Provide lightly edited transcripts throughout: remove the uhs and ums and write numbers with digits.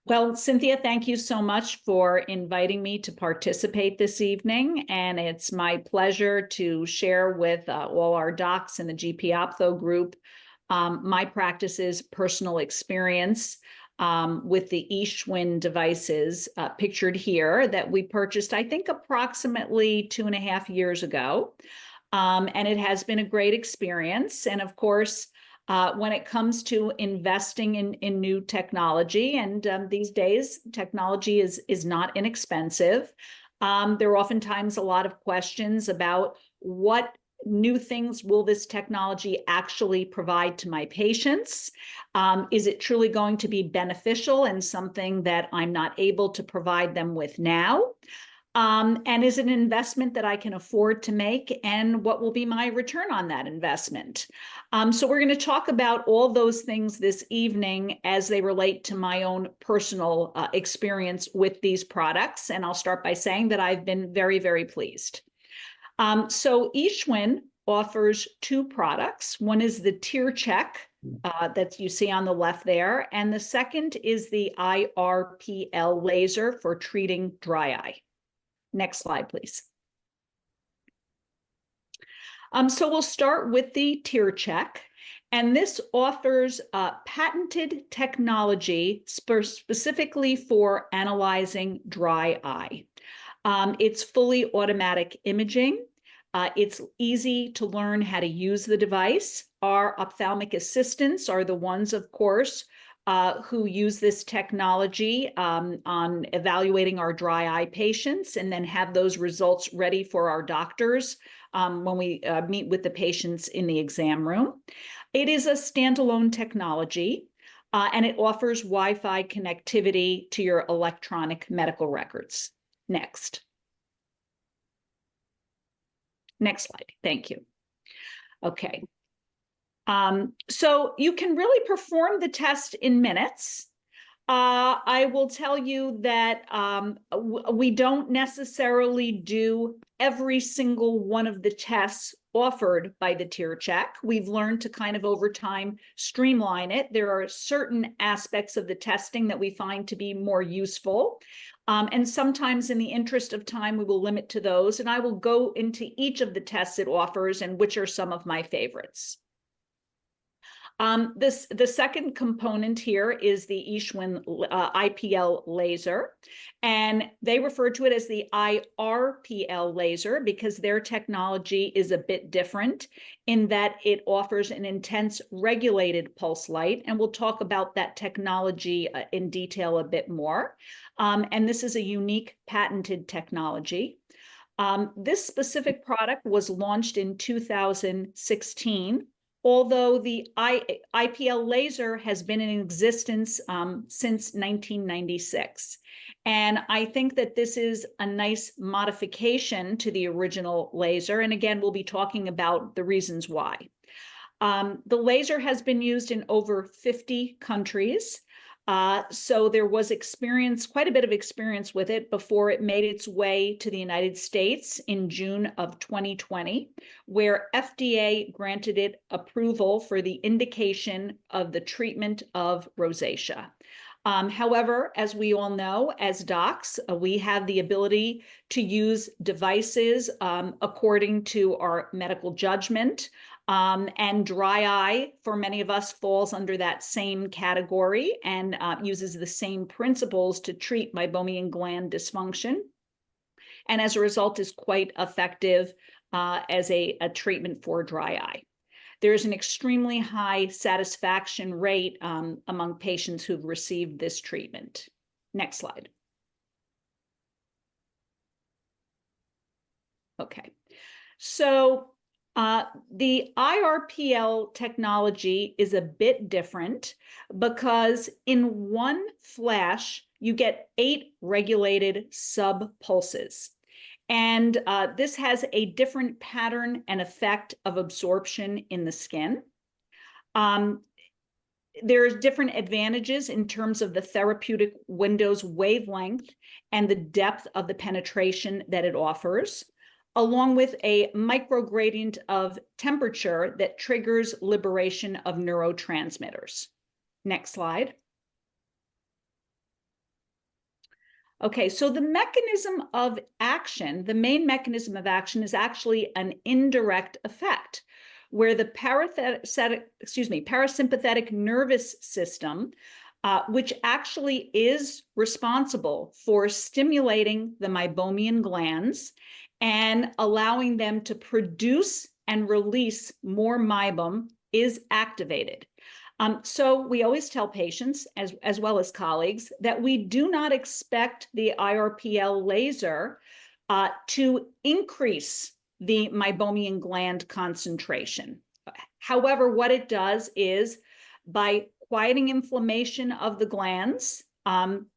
Well, Cynthia, thank you so much for inviting me to participate this evening. And it's my pleasure to share with all our docs in the GP Optho group my practice's personal experience with the SWIN devices pictured here that we purchased, I think, approximately 2.5 years ago. And it has been a great experience. And of course, when it comes to investing in new technology, and these days technology is not inexpensive, there are oftentimes a lot of questions about what new things will this technology actually provide to my patients? Is it truly going to be beneficial and something that I'm not able to provide them with now? And is it an investment that I can afford to make? And what will be my return on that investment? So we're going to talk about all those things this evening as they relate to my own personal experience with these products. And I'll start by saying that I've been very, very pleased. So SWIN offers two products. One is the tear check that you see on the left there. And the second is the IRPL laser for treating dry eye. Next slide, please. So we'll start with the tear check. And this offers patented technology specifically for analyzing dry eye. It's fully automatic imaging. It's easy to learn how to use the device. Our ophthalmic assistants are the ones, of course, who use this technology on evaluating our dry eye patients and then have those results ready for our doctors when we meet with the patients in the exam room. It is a standalone technology and it offers Wi-Fi connectivity to your electronic medical records. Next. Next slide. Thank you. Okay. So you can really perform the test in minutes. I will tell you that we don't necessarily do every single one of the tests offered by the tear check. We've learned to kind of over time streamline it. There are certain aspects of the testing that we find to be more useful. And sometimes in the interest of time, we will limit to those. And I will go into each of the tests it offers and which are some of my favorites. The second component here is the SWIN IPL laser, and they refer to it as the IRPL laser because their technology is a bit different in that it offers an intense regulated pulse light, and we'll talk about that technology in detail a bit more. And this is a unique patented technology. This specific product was launched in 2016. Although the IPL laser has been in existence since 1996. And I think that this is a nice modification to the original laser. And again, we'll be talking about the reasons why. The laser has been used in over 50 countries. So there was quite a bit of experience with it before it made its way to the United States in June of 2020, where FDA granted it approval for the indication of the treatment of rosacea. However, as we all know, as docs, we have the ability to use devices according to our medical judgment. And dry eye, for many of us, falls under that same category and uses the same principles to treat meibomian gland dysfunction. And as a result, is quite effective as a treatment for dry eye. There's an extremely high satisfaction rate among patients who've received this treatment. Next slide. Okay, so the IRPL technology is a bit different because in one flash, you get 8 regulated sub-pulses. And this has a different pattern and effect of absorption in the skin. There's different advantages in terms of the therapeutic window's wavelength and the depth of the penetration that it offers, along with a microgradient of temperature that triggers liberation of neurotransmitters. Next slide. Okay, so the mechanism of action, the main mechanism of action is actually an indirect effect, where the parasympathetic nervous system, which actually is responsible for stimulating the meibomian glands and allowing them to produce and release more meibum, is activated. So we always tell patients, as well as colleagues, that we do not expect the IRPL laser to increase the meibomian gland concentration. However, what it does is, by quieting inflammation of the glands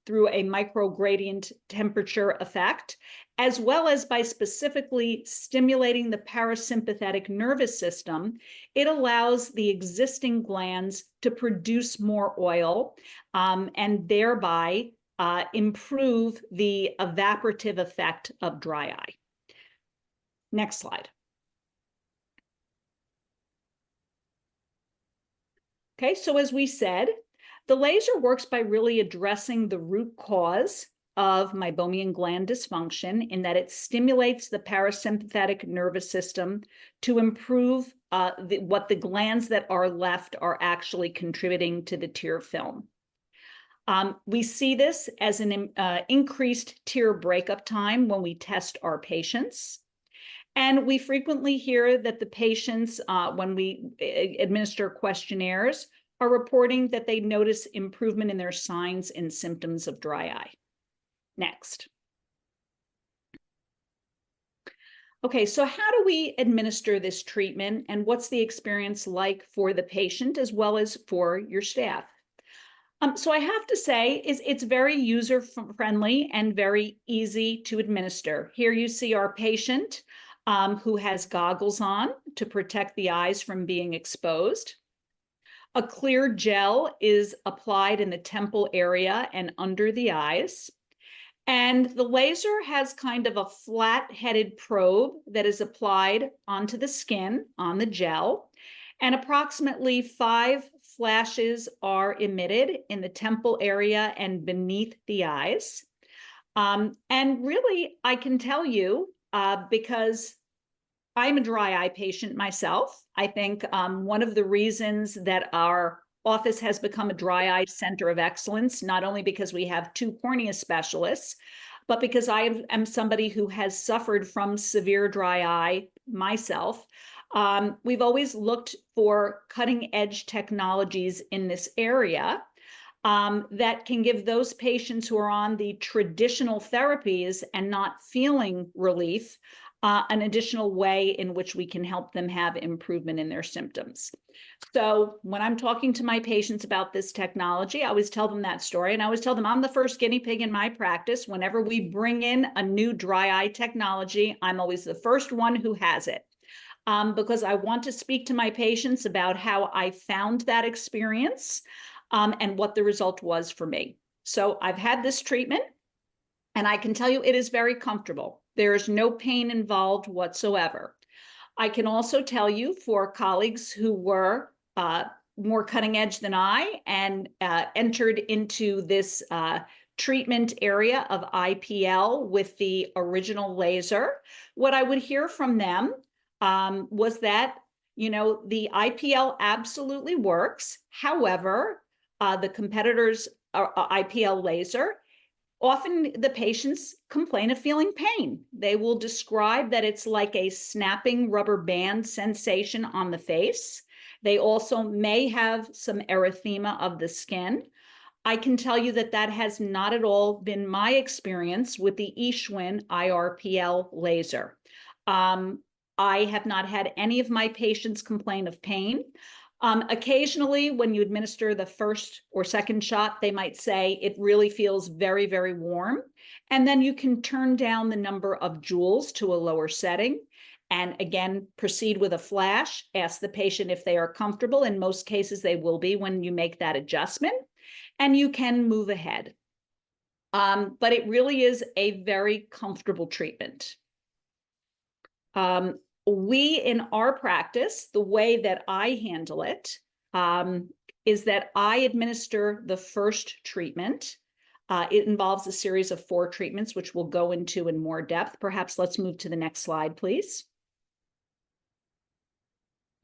through a microgradient temperature effect, as well as by specifically stimulating the parasympathetic nervous system, it allows the existing glands to produce more oil and thereby improve the evaporative effect of dry eye. Next slide. Okay, so as we said, the laser works by really addressing the root cause of meibomian gland dysfunction, in that it stimulates the parasympathetic nervous system to improve what the glands that are left are actually contributing to the tear film. We see this as an increased tear breakup time when we test our patients. And we frequently hear that the patients, when we administer questionnaires, are reporting that they notice improvement in their signs and symptoms of dry eye. Next. Okay, so how do we administer this treatment, and what's the experience like for the patient as well as for your staff? So I have to say, it's very user-friendly and very easy to administer. Here you see our patient who has goggles on to protect the eyes from being exposed. A clear gel is applied in the temple area and under the eyes. And the laser has kind of a flat-headed probe that is applied onto the skin, on the gel, and approximately 5 flashes are emitted in the temple area and beneath the eyes. And really, I can tell you, because I'm a dry eye patient myself, I think one of the reasons that our office has become a dry eye center of excellence, not only because we have 2 cornea specialists, but because I am somebody who has suffered from severe dry eye myself. We've always looked for cutting edge technologies in this area that can give those patients who are on the traditional therapies and not feeling relief an additional way in which we can help them have improvement in their symptoms. So when I'm talking to my patients about this technology, I always tell them that story, and I always tell them I'm the first guinea pig in my practice. Whenever we bring in a new dry eye technology, I'm always the first one who has it, because I want to speak to my patients about how I found that experience and what the result was for me. So I've had this treatment, and I can tell you it is very comfortable. There is no pain involved whatsoever. I can also tell you, for colleagues who were more cutting edge than I and entered into this treatment area of IPL with the original laser, what I would hear from them was that, you know, the IPL absolutely works. However, the competitor's IPL laser, often the patients complain of feeling pain. They will describe that it's like a snapping rubber band sensation on the face. They also may have some erythema of the skin. I can tell you that that has not at all been my experience with the SWIN IRPL laser. I have not had any of my patients complain of pain. Occasionally, when you administer the first or second shot, they might say it really feels very, very warm. And then you can turn down the number of joules to a lower setting. And again, proceed with a flash. Ask the patient if they are comfortable. In most cases, they will be when you make that adjustment. And you can move ahead. But it really is a very comfortable treatment. We, in our practice, the way that I handle it is that I administer the first treatment. It involves a series of 4 treatments, which we'll go into in more depth. Perhaps let's move to the next slide, please.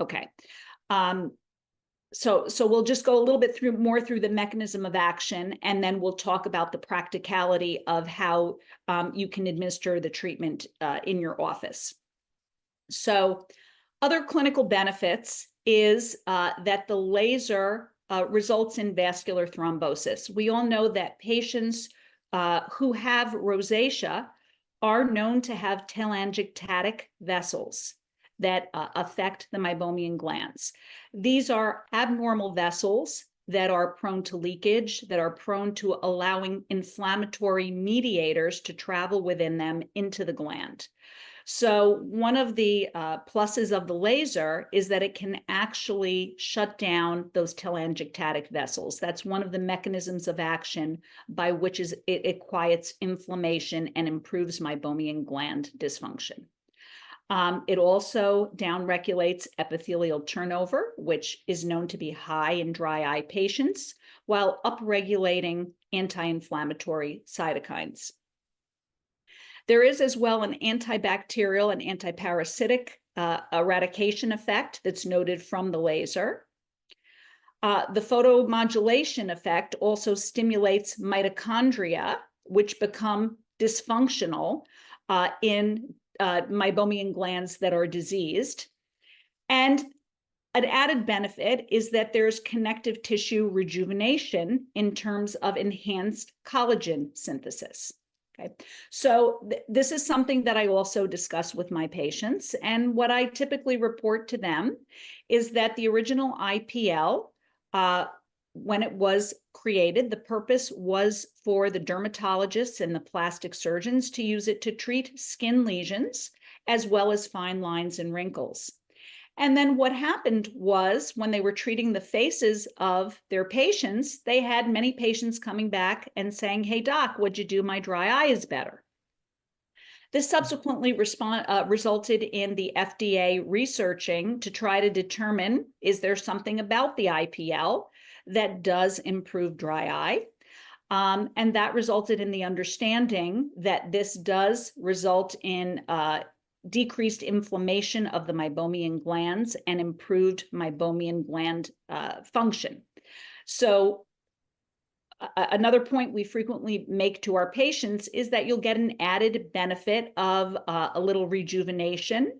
Okay. So we'll just go a little bit more through the mechanism of action, and then we'll talk about the practicality of how you can administer the treatment in your office. So other clinical benefits is that the laser results in vascular thrombosis. We all know that patients who have rosacea are known to have telangiectatic vessels that affect the meibomian glands. These are abnormal vessels that are prone to leakage, that are prone to allowing inflammatory mediators to travel within them into the gland. So one of the pluses of the laser is that it can actually shut down those telangiectatic vessels. That's one of the mechanisms of action by which it quiets inflammation and improves meibomian gland dysfunction. It also downregulates epithelial turnover, which is known to be high in dry eye patients, while upregulating anti-inflammatory cytokines. There is as well an antibacterial and antiparasitic eradication effect that's noted from the laser. The photomodulation effect also stimulates mitochondria, which become dysfunctional in meibomian glands that are diseased. And an added benefit is that there's connective tissue rejuvenation in terms of enhanced collagen synthesis. Okay, so this is something that I also discuss with my patients. And what I typically report to them is that the original IPL, when it was created, the purpose was for the dermatologists and the plastic surgeons to use it to treat skin lesions, as well as fine lines and wrinkles. And then what happened was when they were treating the faces of their patients, they had many patients coming back and saying, "Hey, doc, what'd you do? My dry eye is better." This subsequently resulted in the FDA researching to try to determine, is there something about the IPL that does improve dry eye? And that resulted in the understanding that this does result in decreased inflammation of the meibomian glands and improved meibomian gland function. So another point we frequently make to our patients is that you'll get an added benefit of a little rejuvenation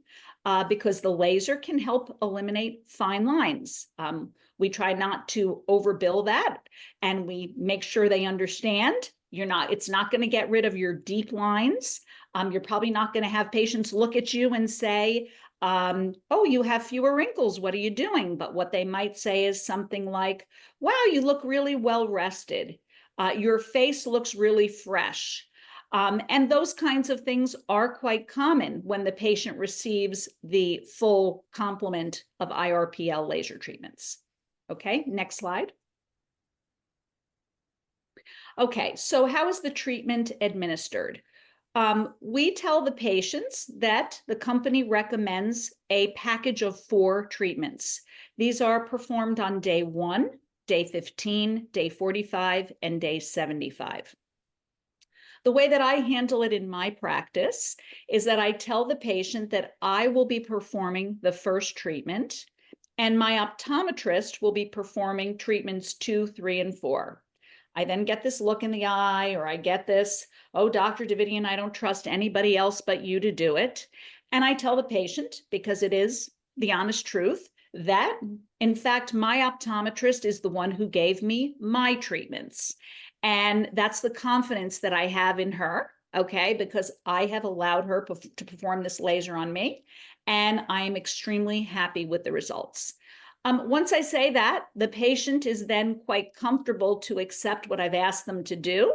because the laser can help eliminate fine lines. We try not to overbill that, and we make sure they understand it's not going to get rid of your deep lines. You're probably not going to have patients look at you and say, "Oh, you have fewer wrinkles. What are you doing?" But what they might say is something like, "Wow, you look really well rested. Your face looks really fresh." And those kinds of things are quite common when the patient receives the full complement of IRPL laser treatments. Okay, next slide. Okay, so how is the treatment administered? We tell the patients that the company recommends a package of 4 treatments. These are performed on day 1, day 15, day 45, and day 75. The way that I handle it in my practice is that I tell the patient that I will be performing the first treatment, and my optometrist will be performing treatments 2, 3, and 4. I then get this look in the eye, or I get this, "Oh, Dr. Davidian, I don't trust anybody else but you to do it." And I tell the patient, because it is the honest truth, that in fact, my optometrist is the one who gave me my treatments. And that's the confidence that I have in her, okay, because I have allowed her to perform this laser on me, and I am extremely happy with the results. Once I say that, the patient is then quite comfortable to accept what I've asked them to do.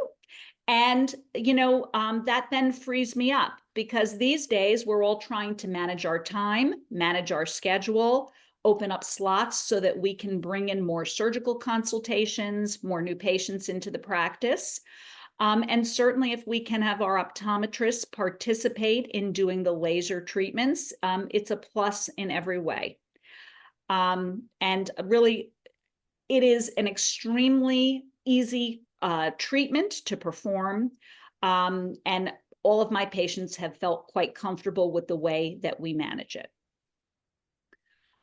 And, that then frees me up, because these days we're all trying to manage our time, manage our schedule, open up slots so that we can bring in more surgical consultations, more new patients into the practice. And certainly if we can have our optometrists participate in doing the laser treatments, it's a plus in every way. And really, it is an extremely easy treatment to perform. And all of my patients have felt quite comfortable with the way that we manage it.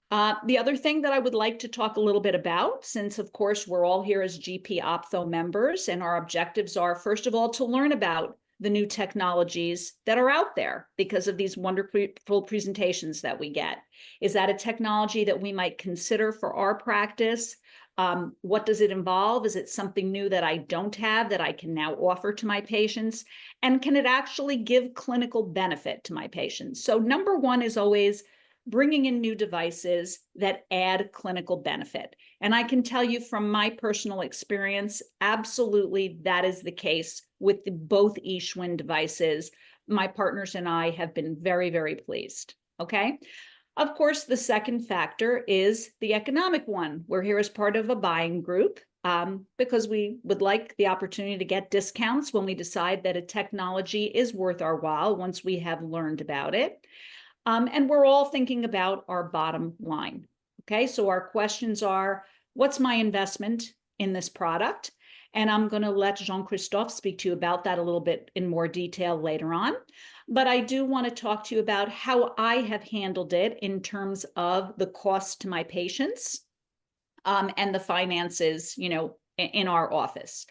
The other thing that I would like to talk a little bit about, since of course we're all here as GP Optho members, and our objectives are, first of all, to learn about the new technologies that are out there because of these wonderful presentations that we get. Is that a technology that we might consider for our practice? What does it involve? Is it something new that I don't have that I can now offer to my patients? And can it actually give clinical benefit to my patients? So number one is always bringing in new devices that add clinical benefit. And I can tell you from my personal experience, absolutely that is the case with both SWIN devices. My partners and I have been very, very pleased, okay? Of course, the second factor is the economic one. We're here as part of a buying group because we would like the opportunity to get discounts when we decide that a technology is worth our while once we have learned about it. And we're all thinking about our bottom line. Okay, so our questions are, what's my investment in this product? And I'm going to let Jean-Christophe speak to you about that a little bit in more detail later on. But I do want to talk to you about how I have handled it in terms of the cost to my patients and the finances, in our office.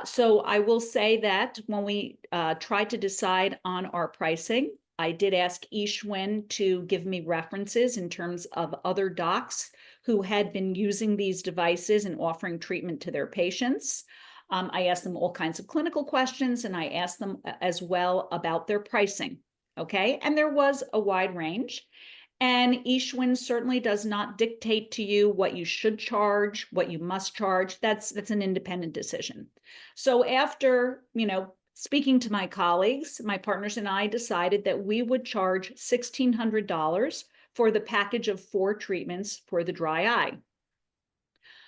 So I will say that when we try to decide on our pricing, I did ask SWIN to give me references in terms of other docs who had been using these devices and offering treatment to their patients. I asked them all kinds of clinical questions, and I asked them as well about their pricing, okay? And there was a wide range. And SWIN certainly does not dictate to you what you should charge, what you must charge. That's an independent decision. So after, speaking to my colleagues, my partners and I decided that we would charge $1,600 for the package of 4 treatments for the dry eye.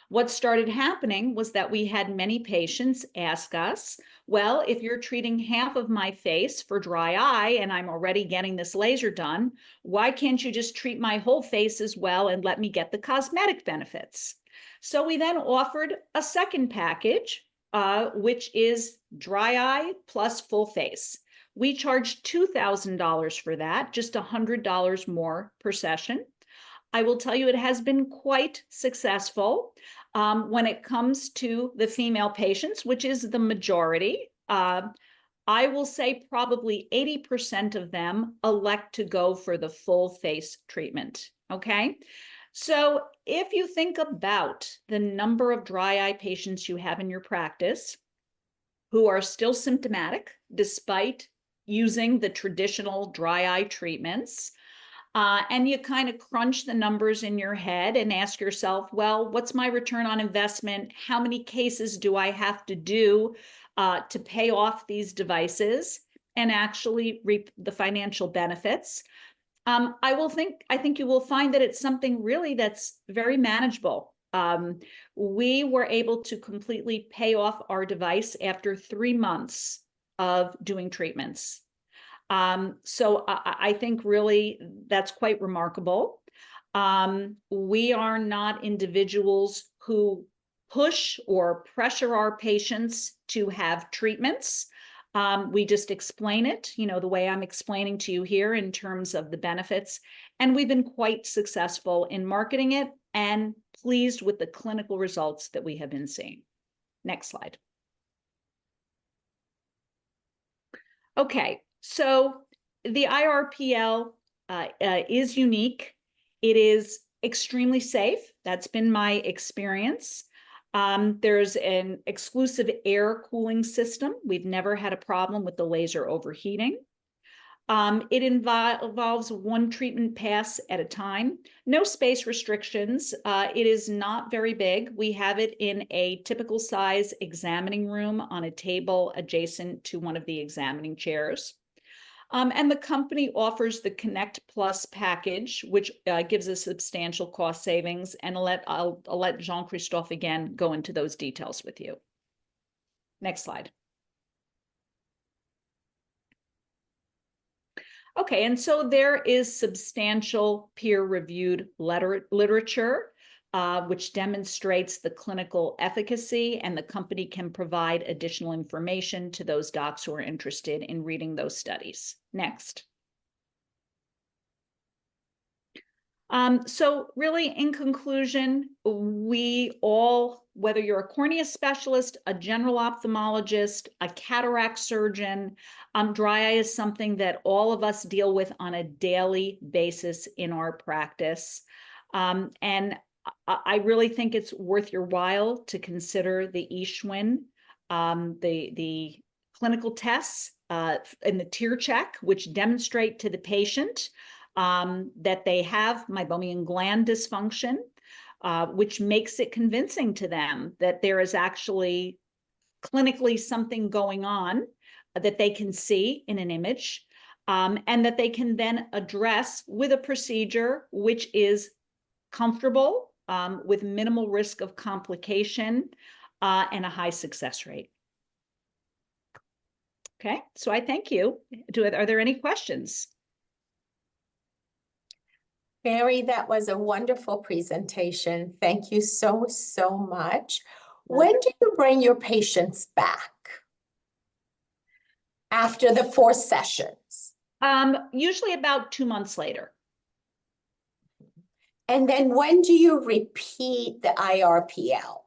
What started happening was that we had many patients ask us, well, if you're treating half of my face for dry eye and I'm already getting this laser done, why can't you just treat my whole face as well and let me get the cosmetic benefits? So we then offered a second package, which is dry eye plus full face. We charged $2,000 for that, just $100 more per session. I will tell you it has been quite successful when it comes to the female patients, which is the majority. I will say probably 80% of them elect to go for the full face treatment, okay? So if you think about the number of dry eye patients you have in your practice who are still symptomatic despite using the traditional dry eye treatments, and you kind of crunch the numbers in your head and ask yourself, well, what's my return on investment? How many cases do I have to do to pay off these devices and actually reap the financial benefits? I think you will find that it's something really that's very manageable. We were able to completely pay off our device after 3 months of doing treatments. So I think really that's quite remarkable. We are not individuals who push or pressure our patients to have treatments. We just explain it, the way I'm explaining to you here in terms of the benefits. And we've been quite successful in marketing it and pleased with the clinical results that we have been seeing. Next slide. Okay, so the IRPL is unique. It is extremely safe. That's been my experience. There's an exclusive air cooling system. We've never had a problem with the laser overheating. It involves 1 treatment pass at a time. No space restrictions. It is not very big. We have it in a typical size examining room on a table adjacent to one of the examining chairs. And the company offers the Connect Plus package, which gives us substantial cost savings. And I'll let Jean-Christophe again go into those details with you. Next slide. Okay, and so there is substantial peer-reviewed literature which demonstrates the clinical efficacy, and the company can provide additional information to those docs who are interested in reading those studies. Next. So really, in conclusion, we all, whether you're a cornea specialist, a general ophthalmologist, a cataract surgeon, dry eye is something that all of us deal with on a daily basis in our practice. And I really think it's worth your while to consider the eSchwinn, the clinical tests and the tear check, which demonstrate to the patient that they have meibomian gland dysfunction, which makes it convincing to them that there is actually clinically something going on that they can see in an image, and that they can then address with a procedure which is comfortable, with minimal risk of complication, and a high success rate. Okay, so I thank you. Are there any questions? Mary, that was a wonderful presentation. Thank you so, so much. When do you bring your patients back after the 4 sessions? Usually about 2 months later. And then when do you repeat the IRPL?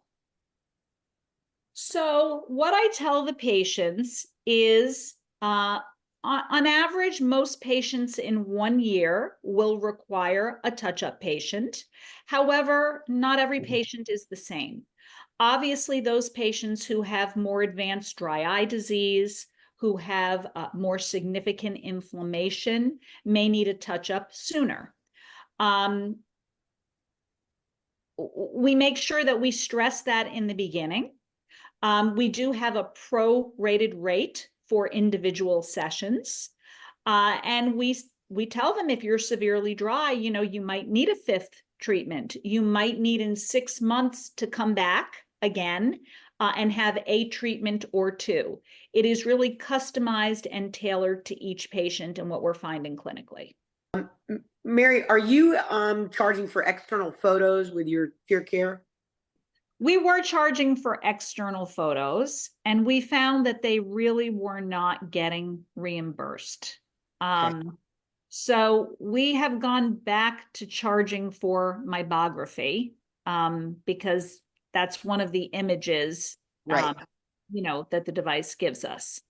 So what I tell the patients is, on average, most patients in 1 year will require a touch-up patient. However, not every patient is the same. Obviously, those patients who have more advanced dry eye disease, who have more significant inflammation, may need a touch-up sooner. We make sure that we stress that in the beginning. We do have a prorated rate for individual sessions. And we tell them, if you're severely dry, you might need a 5th treatment. You might need in 6 months to come back again and have a treatment or 2. It is really customized and tailored to each patient and what we're finding clinically. Mary, are you charging for external photos with your tear care? We were charging for external photos, and we found that they really were not getting reimbursed. Okay. So we have gone back to charging for meibography, because that's one of the images, Right. that the device gives us.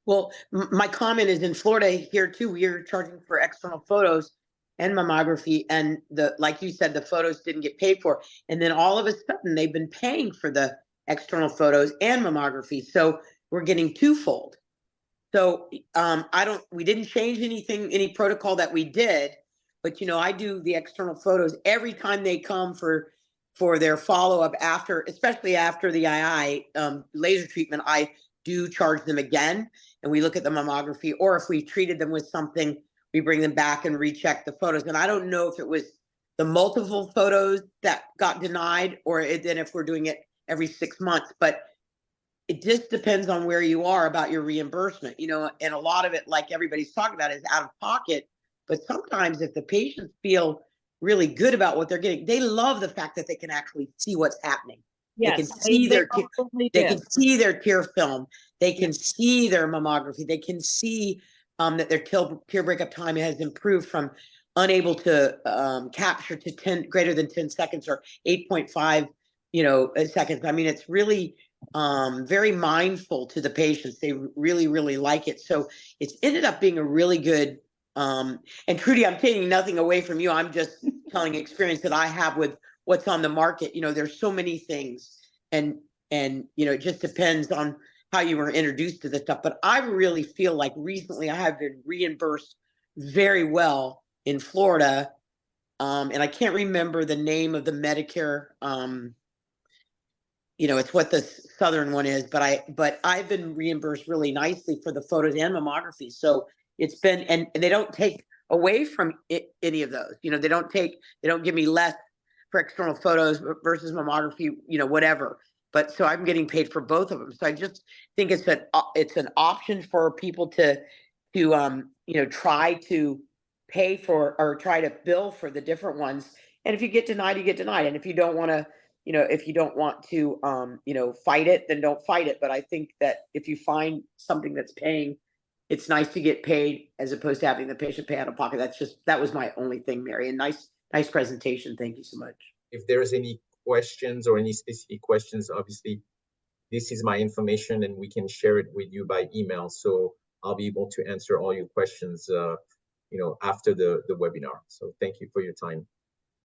Well, my comment is in Florida here too, we're charging for external photos and mammography, and like you said, the photos didn't get paid for. And then all of a sudden they've been paying for the external photos and mammography. So we're getting twofold. So we didn't change anything, any protocol that we did, but I do the external photos every time they come for their follow-up after, especially after the II laser treatment. I do charge them again, and we look at the mammography, or if we treated them with something, we bring them back and recheck the photos. And I don't know if it was the multiple photos that got denied, or then if we're doing it every 6 months, but it just depends on where you are about your reimbursement, and a lot of it, like everybody's talking about, is out of pocket. But sometimes if the patients feel really good about what they're getting, they love the fact that they can actually see what's happening. Yes, they can see they can see their tear film. They can see their mammography. They can see that their tear breakup time has improved from unable to capture to greater than 10 seconds or 8.5 seconds. I mean, it's really very mindful to the patients. They really, really like it. So it's ended up being a really good, and Trudy, I'm taking nothing away from you. I'm just telling experience that I have with what's on the market. There's so many things, and it just depends on how you were introduced to this stuff. But I really feel like recently I have been reimbursed very well in Florida. And I can't remember the name of the Medicare, it's what the Southern one is, but I've been reimbursed really nicely for the photos and mammography. So it's been, and they don't take away from any of those. They don't give me less for external photos versus mammography, whatever. But so I'm getting paid for both of them. So I just think it's an option for people to try to pay for or try to bill for the different ones. And if you get denied, you get denied. And if you don't want to, if you don't want to, fight it, then don't fight it. But I think that if you find something that's paying, it's nice to get paid as opposed to having the patient pay out of pocket. That was my only thing, Mary. And nice presentation. Thank you so much. If there's any questions or any specific questions, obviously, this is my information and we can share it with you by email. So I'll be able to answer all your questions, after the webinar. So thank you for your time.